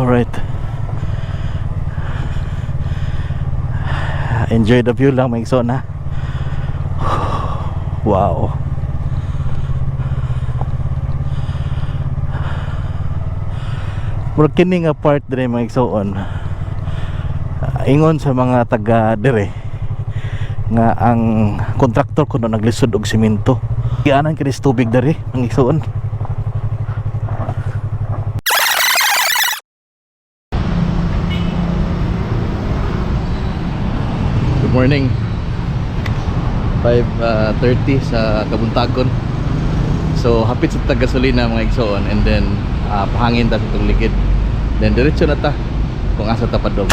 Alright, enjoy the view lang mga igsoon ha. Wow. Murag kini nga part dire mga igsoon, ingon sa mga taga dire nga ang kontraktor kuno naglisod og simento. Gianan kini tubig dire mga igsoon. Good morning. 5:30 sa Kabuntagon. So hapit sa gasolina mga igsoon, and then pahangin ta sa itong ligid. Then diretso na ta kung asa ta padong.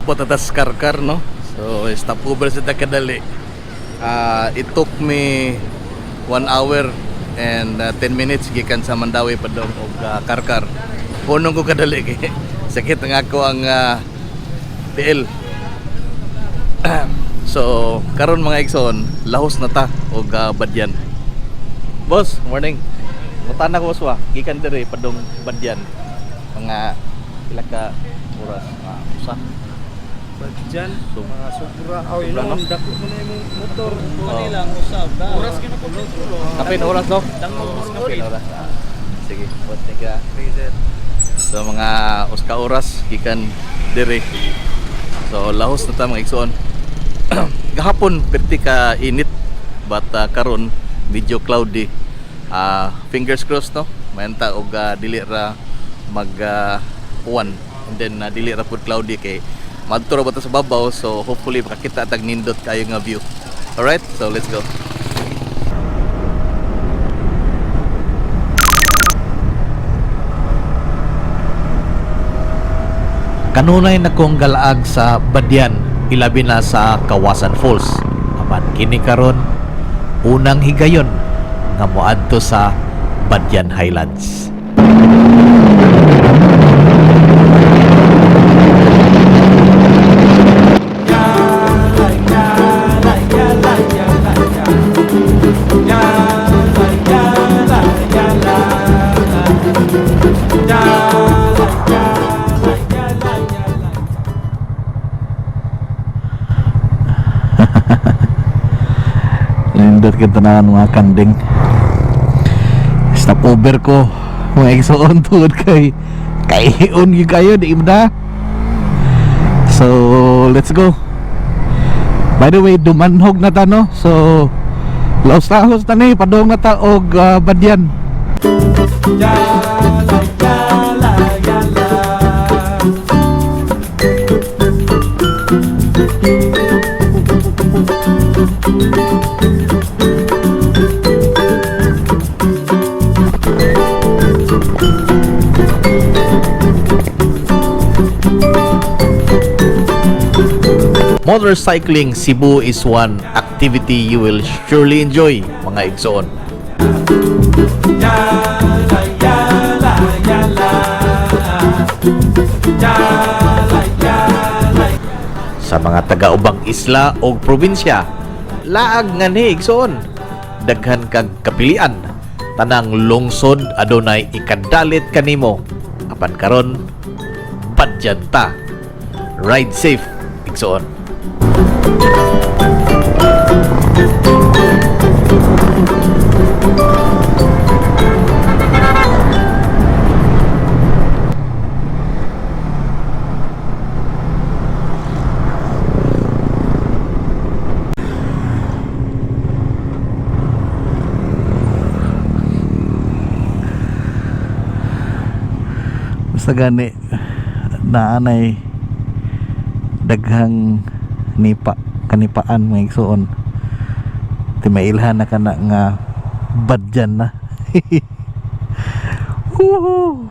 Patatas karkar no. So stopover sa kadali. It took me 1 hour and 10 minutes gikan sa Mandawi padong og karkar. Punong ko kadali kay sakit nga ako ang TL. So karon mga igsoon, lahos na ta og Badyan. Boss, morning. Mutana ko boss wa, gikan diri padong Badyan. Mga pila ka oras? Usa. Badyan, so, mga sobra. Sobra, no? Dako mo na yung motor. Kuha lang, usab. Oras ka na po. Kapin oras no? Kapin oras. Sige, boss, thank you. So mga uska oras gikan diri. So lahos na ta mga igsoon. Gahapon perti ka init, but karon medyo cloudy. Fingers crossed no. Mayanta og dili ra mag uwan, and then dili ra pud cloudy kay madto ra ba ta sa babaw, so hopefully makakita tag nindot kayo nga view. Alright, so let's go. Kanunay na kong galaag sa Badyan, ilabi na sa Kawasan Falls. Apan kini karon unang higayon nga moadto sa Badyan Highlands. Lindot kita na mga kanding. Stopover ko mga igsoon tungod kay kaion gyud kayo di imda. So let's go. By the way, dumanhog na ta no. So laos ta ni padong na ta og Badyan. Motorcycling Cebu is one activity you will surely enjoy mga igsoon. Sa mga taga-ubang isla o probinsya, laag nga ni igsoon, daghan kag kapilian, tanang lungsod adunay ikadalit kanimo. Apan karon Badyan ta. Ride safe igsoon. sa gani naanay daghang kanipaan mga igsoon. Timailhan na kana nga badyan na. Woohoo!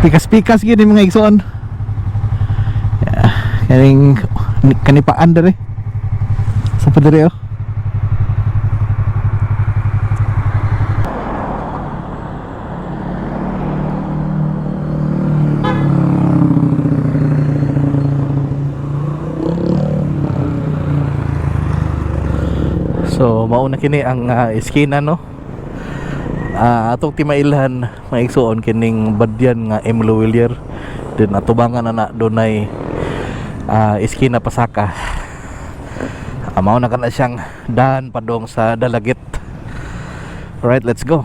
Pikas-pikas gini mga igsoon. Kaning kanipaan dere. Sa padere oh. So mauna kini ang eskina no. Atong timailhan mga igsoon kining badyan nga Emlo Villar. Then atubangan na dunay eskina Pasaka. Mao na kana siyang daan padong sa Dalagit. Alright, let's go.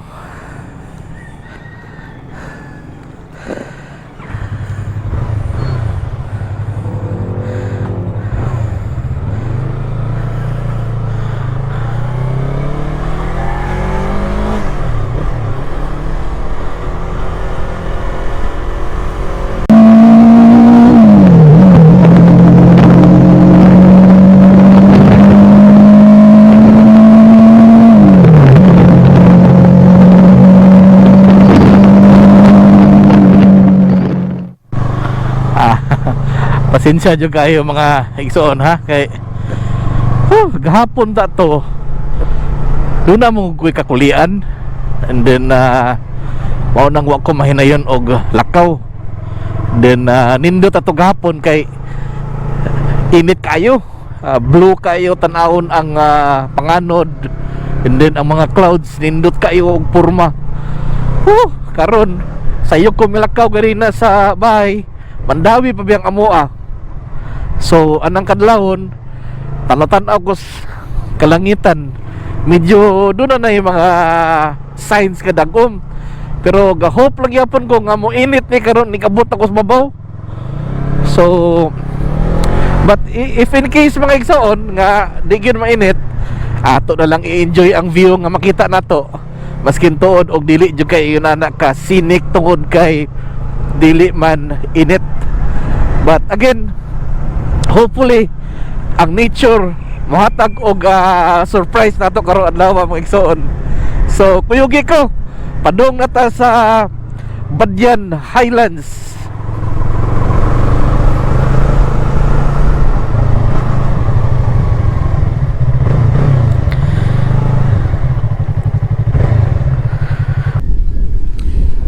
Pasensya jud kayo mga igsoon ha kay gahapon ta to doon na mo ko'y kakulian and then mao nang wa ko mahinayon og lakaw then nindot ato gahapon kay init kayo blue kayo tan-awon ang panganod and then ang mga clouds nindot kayo og porma karon sayo ko milakaw gari na sa bahay mandawi pa biyang amoa. So anang kadlawon tanaw-tanaw ko kalangitan medyo doon na yung mga signs kadagom pero gahop lang yapon ko nga mo init ni karon ni kabot ako sa mabaw. So but if in case mga igsoon nga di gyud mainit ato na lang i-enjoy ang view nga makita nato maskin tuod og dili jud kay yun anak ka scenic tungod kay dili man init. But again hopefully ang nature mohatag og surprise nato karon adlaw mga igsoon. So kuyugi ko padung nata sa Badyan Highlands.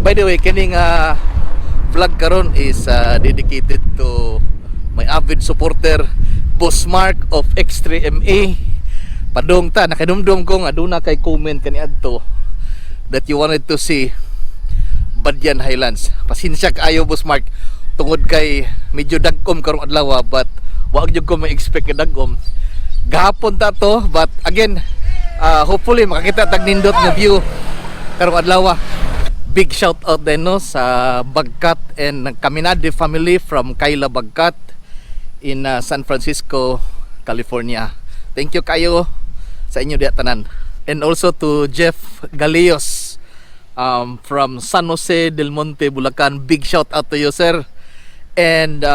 By the way, kining vlog karon is dedicated to my avid supporter Boss Mark of X3MA. Padong ta nakanumdum ko nga aduna kay comment kaniadto that you wanted to see Badyan Highlands. Pasensya kaayo Boss Mark tungod kay medyo dagkom karong adlaw but wag jud ko ma-expect nga dagkom. Gahapon ta to but again hopefully makakita tag nindot nga view karong adlaw. Big shout out din no sa Bagkat and Caminade family from Kaila Bagkat in San Francisco, California. Thank you kayo sa inyo diya tanan. And also to Jeff Galeos from San Jose del Monte, Bulacan. Big shout out to you, sir. And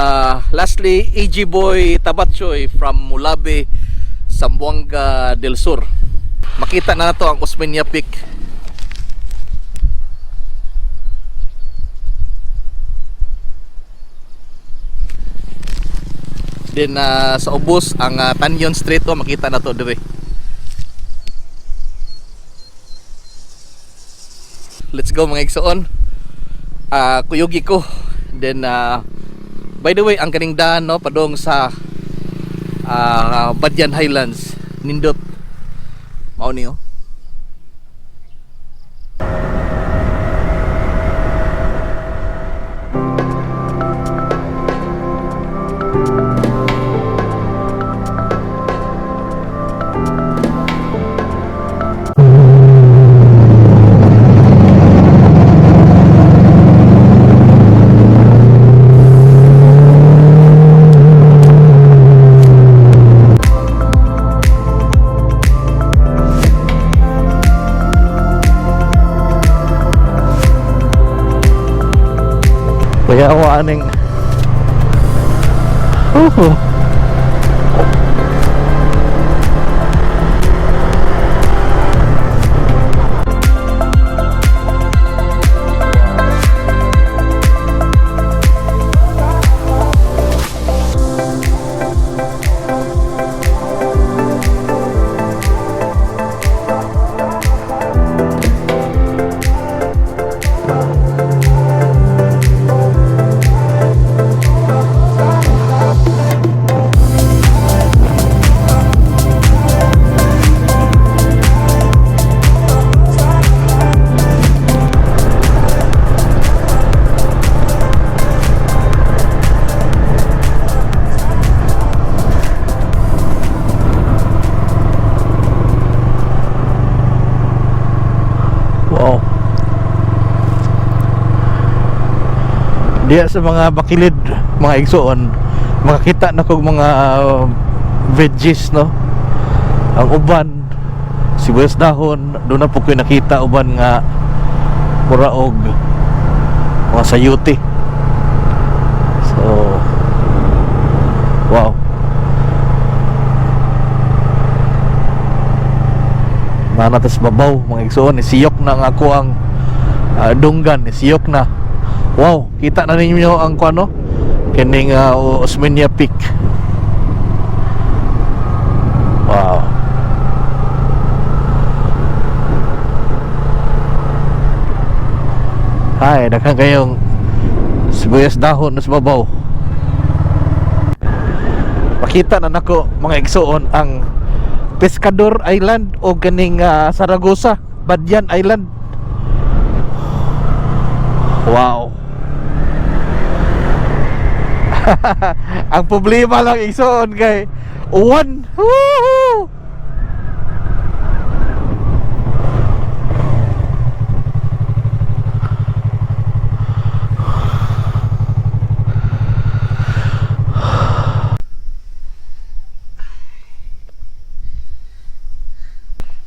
lastly, AG Boy Tabatchoy from Mulabe, Zamboanga del Sur. Makita na nato ang Osmeña Peak. Then sa ubos ang Tanyon Street makita na to dire. let's go mga igsoon. Kuyugi ko. Then by the way, ang kaning daan no padong sa Badyan Highlands nindot mao ni oh. Kaya ako aning diya sa mga bakilid mga igsoon makakita na kog mga veggies no, ang uban sibuyas dahon doon na po ko nakita uban nga muraog mga sayuti. So wow, manatas babaw mga igsoon isiyok na nga ako ang dunggan isiyok na. Wow, kita na ninyo ang kuano kining Osmeña Peak. Wow. Hay, daghang kayong sibuyas dahon sa babaw. Makita na nako mga igsoon ang Pescador Island o ganing Saragosa, Badyan Island. Wow. Ang problema lang igsoon kay uwan. Woohoo!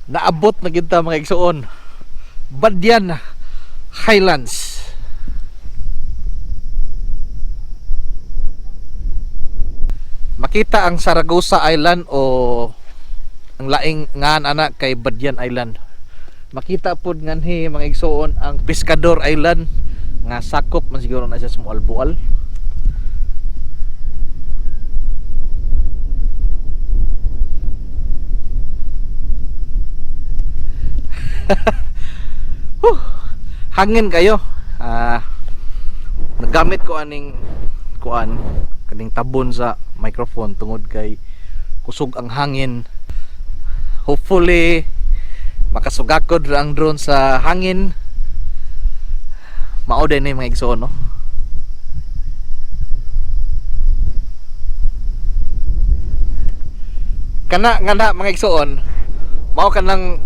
Naabot na kita mga igsoon Badyan Highlands. Makita ang Saragosa Island o ang laing nga anak kay Badyan Island. Makita pod nganhi mga igsoon ang Pescador Island nga sakop man siguro na siya sa Mualbual. Hangin kayo. Nagamit ko aning kuan kaning tabon sa microphone tungod kay kusog ang hangin. Hopefully makasugakod ra ang drone sa hangin. Mao din mga igsoon no. Kana nga mga igsoon mao kanang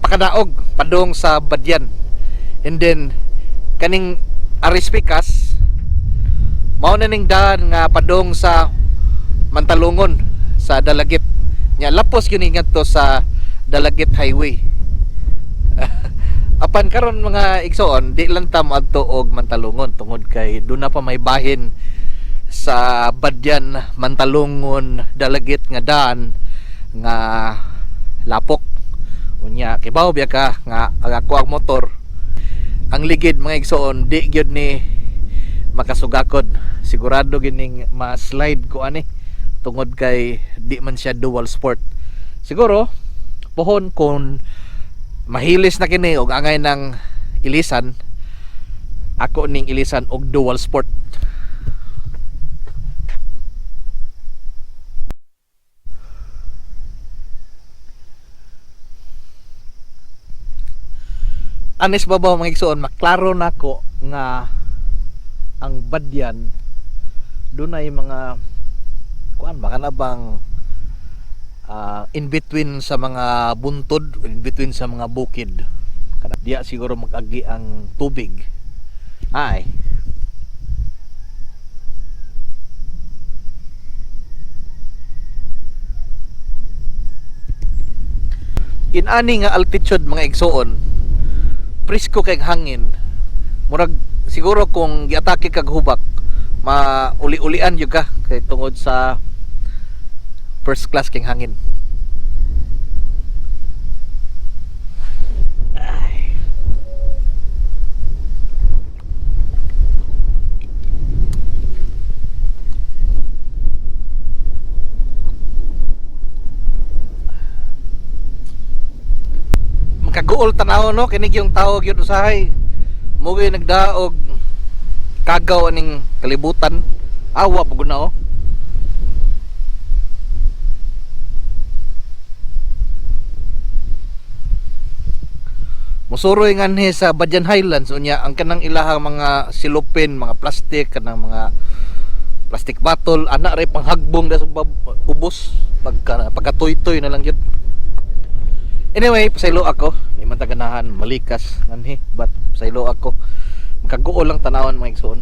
pakadaog padung sa Badyan. And then kaning Arispikas mao na ning daan nga padung sa Mantalungon sa Dalagit. Nya lapos gyud ngadto sa Dalagit Highway. Apan karon mga igsoon di lang ta moadto og Mantalungon tungod kay do na pa may bahin sa Badyan, Mantalungon, Dalagit nga daan nga lapok. Unya kibaw biya ka nga ako ang motor ang ligid mga igsoon di gyud ni makasugakod. Sigurado gining ma-slide ko ani tungod kay di man siya dual sport. Siguro pohon kung mahilis na kini og angay ng ilisan, ako ning ilisan og dual sport. Anis babaw mga igsoon, maklaro nako nga ang Badyan dunay mga kuan baka na bang in between sa mga buntod, in between sa mga bukid. Kana diya siguro mag-agi ang tubig. Ay. In-ani nga altitude mga igsoon, presko kay hangin. Murag siguro kung giatake kag hubak, mauli-ulian jud ka kay tungod sa first class king hangin. Ay. Makaguol tanaw no kinig yung tawag yun usahay. Mugi nagdaog kagaw aning kalibutan. Awa pud na oh. Musuroy nganhi sa Badyan Highlands unya ang kanang ilahang mga silupin, mga plastic, kanang mga plastic bottle, ana ray panghagbong sa ubos pagkatoy-toy na lang yun. Anyway, pasaylo ako, di man ta ganahan malikas nganhi, but pasaylo ako. Makaguo lang tanawon mga igsoon.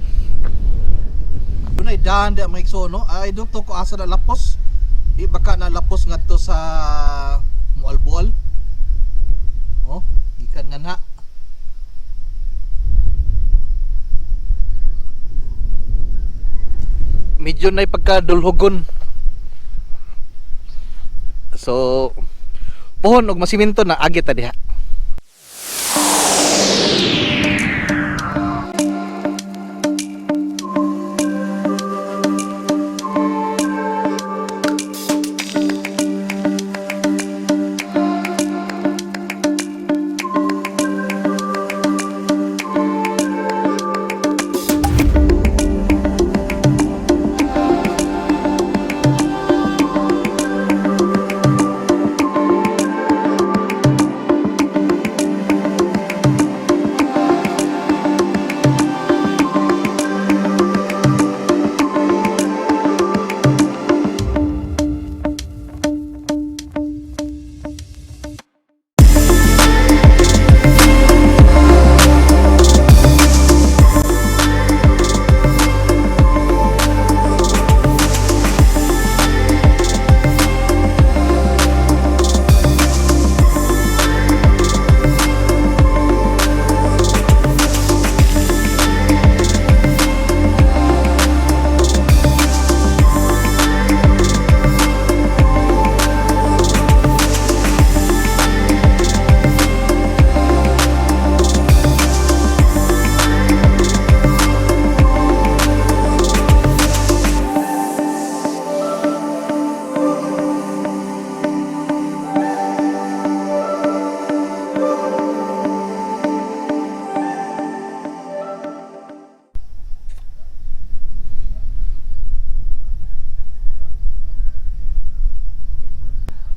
Dunay daan di mga igsoon no. I don't know kung asa na lapos. Di baka na lapos ngadto sa Mualbual. Oh, ikan nga na. Medyo na pagkadulhogon. So, pohon og masiminto na agi ta diha.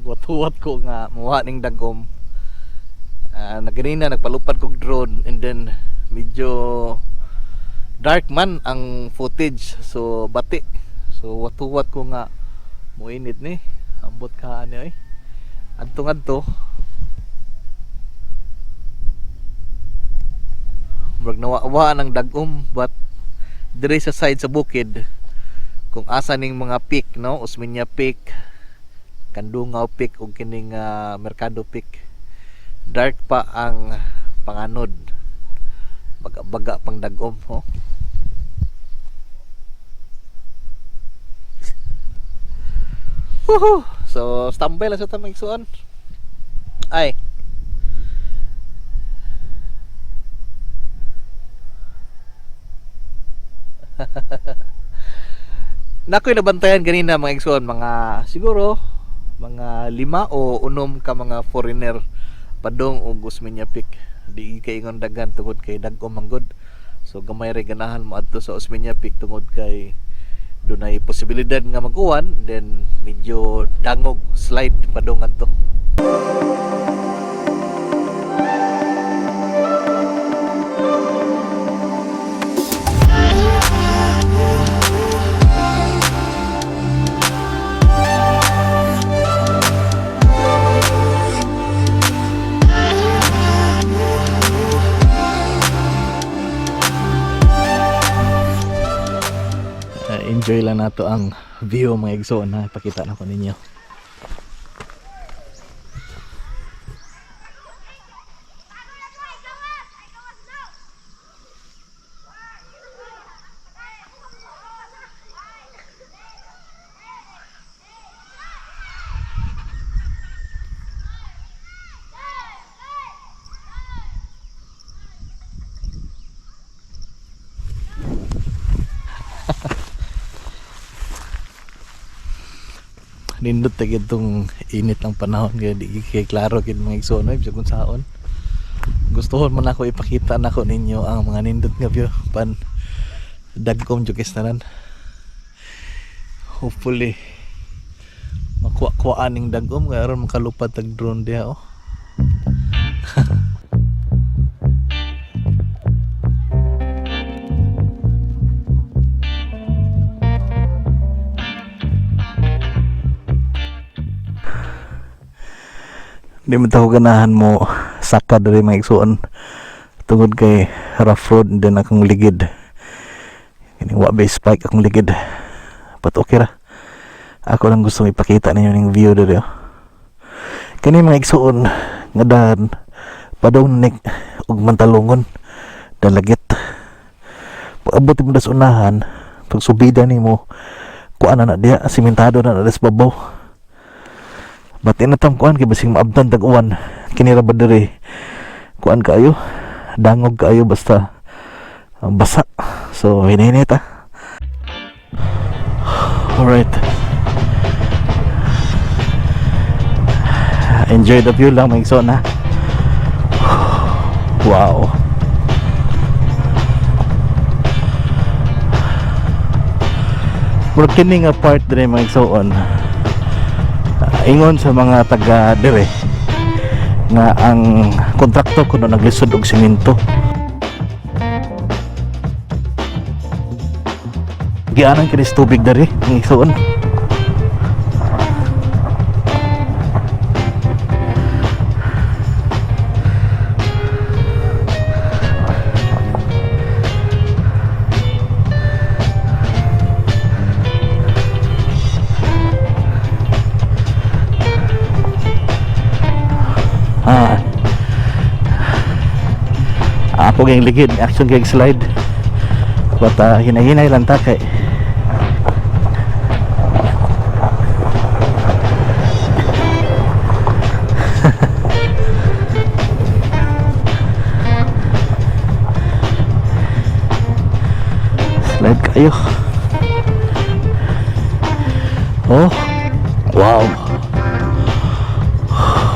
Wat-wat ko nga muha ning dagom. Naganina nagpalupad kog drone and then medyo dark man ang footage so bati. So wat-wat ko nga muinit ni ambot ka ani ay. Adto murag nawa ng dagom but dire sa side sa bukid kung asa ning mga peak no, Osmeña Peak, Kandungaw Peak ug kining Mercado Peak, dark pa ang panganod, baga pang dagom ho. Woohoo! So standby lang sa tamang igsuon. Ay nakoy nabantayan ganina mga igsoon, mga siguro mga 5 o 6 ka mga foreigner padong og Osmeña Peak. di kay ingon daghan tungod kay dagko manggod. So gamay ra ganahan mo adto sa Osmeña Peak tungod kay dunay posibilidad nga mag-uwan, then medyo dangog slide padung adto. Enjoy lang nato ang view mga igsoon na ipakita na ko ninyo. Nindot tagid tong init ng panahon kaya di kay klaro gid mga igsoon ay kung saon. Gustuhon man ako ipakita nako ninyo ang mga nindot nga view pan dagkom jud kistanan. Hopefully makuha aning dagom kaya aron makalupad tag drone diha oh. Di man taho ganahan mo saka diri mga igsoon tungod kay rough road din akong ligid. Kini wa bay spike akong ligid. But okay ra. Ako lang gusto ipakita ninyo ning view diri. Kini mga igsoon nga dahan padawnik ug mantalungon dalagit. Pag abot mo das unahan, pag subida nimo kuan na diha simentado na sa babaw. But inatang kuan kay basing maabtan tag uwan kini ra ba diri kuan kaayo dangog kaayo basta basa. So hinay-hinay ta. Alright, enjoy the view lang mga igsoon ha. Wow, murag kini nga part diri mga igsoon ingon sa mga taga dire nga ang kontraktor kuno naglisod og semento. Gianan kini tubig dari ng igsoon. Ako gang ligid action gang slide but hinay-hinay lang ta kay slide kayo. Oh wow,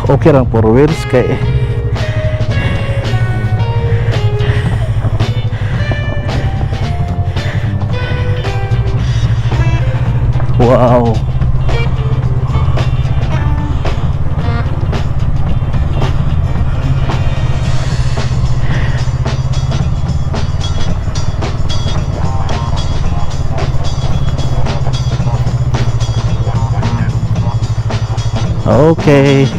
okay lang for wheels kay wow. Okay.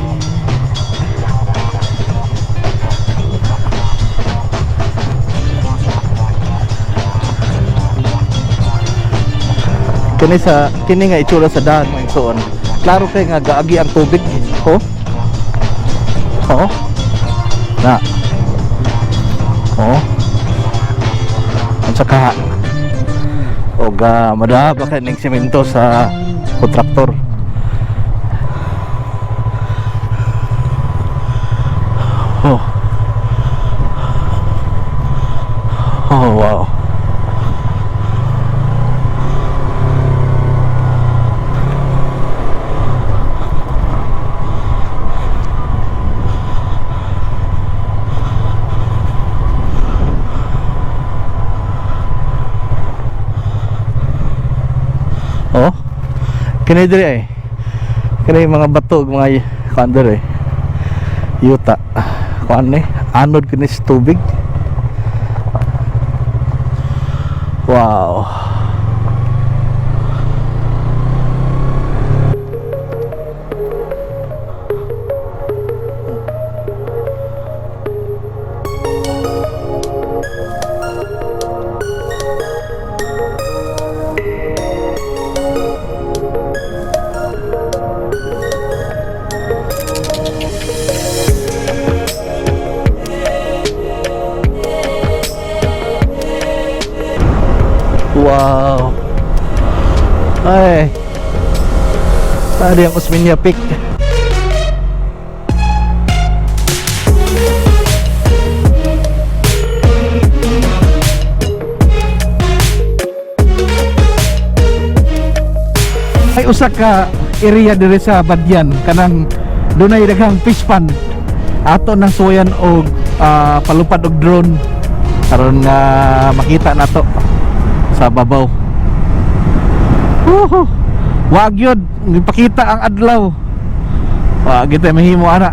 Kini nga itsura sa daan mga igsoon. Klaro kay nga gaagi ang tubig. Oh. Oh. Na. Oh. Ang saka og madaba kay ning semento sa kontraktor. Oh. Oh wow. Kini diri ay. Kini mga bato mga kander eh. Yuta. Kuan ni anod kini sa tubig. Wow. Wow. Ay. Tadi yang Usminya Peak. Ay usa ka area diri sa Badyan kanang dunay daghang fish pond. Ato nang suyan og palupad og drone karon nga makita nato sa babaw. Wag yun ipakita ang adlaw. Wag kita mahimo ana.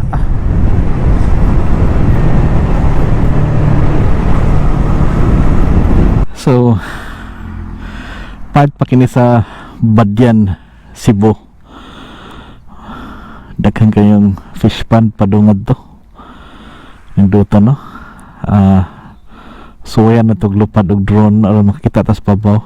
So part pa kini sa Badyan, Cebu. Daghan kayong fish pond padungad to. Yung duta no. Suwayan na itong lupad og drone aron makita tas babaw.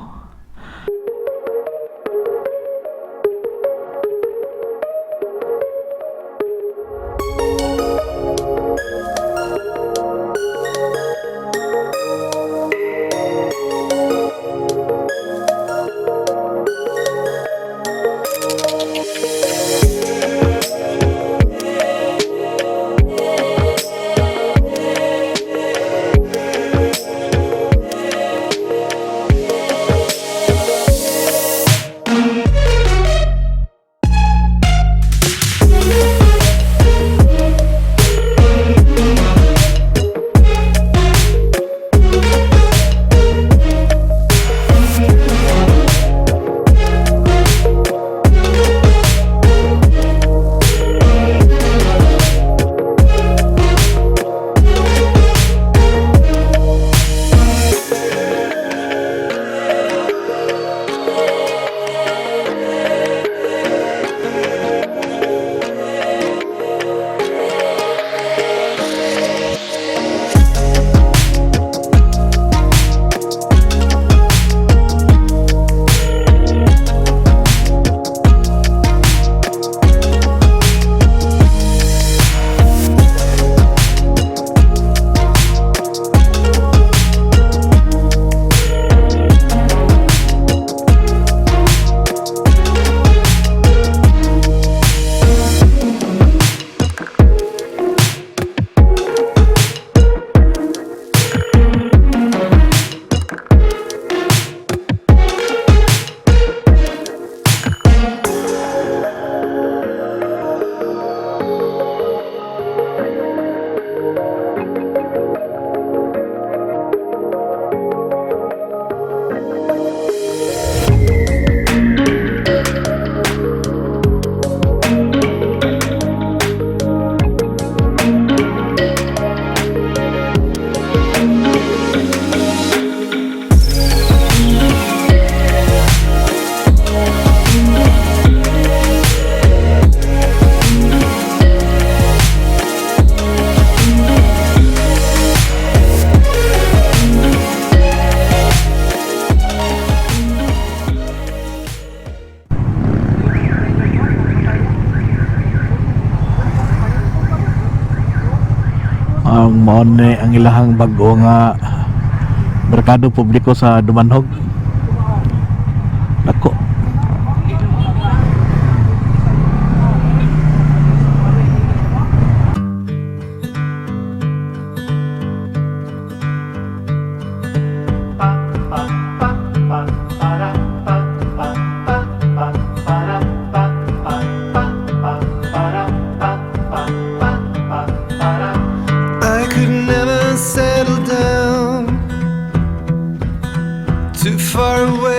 ang maone ang ilahang bag-o nga merkado publiko sa Dumanhog. Dako. I could never settle down too far away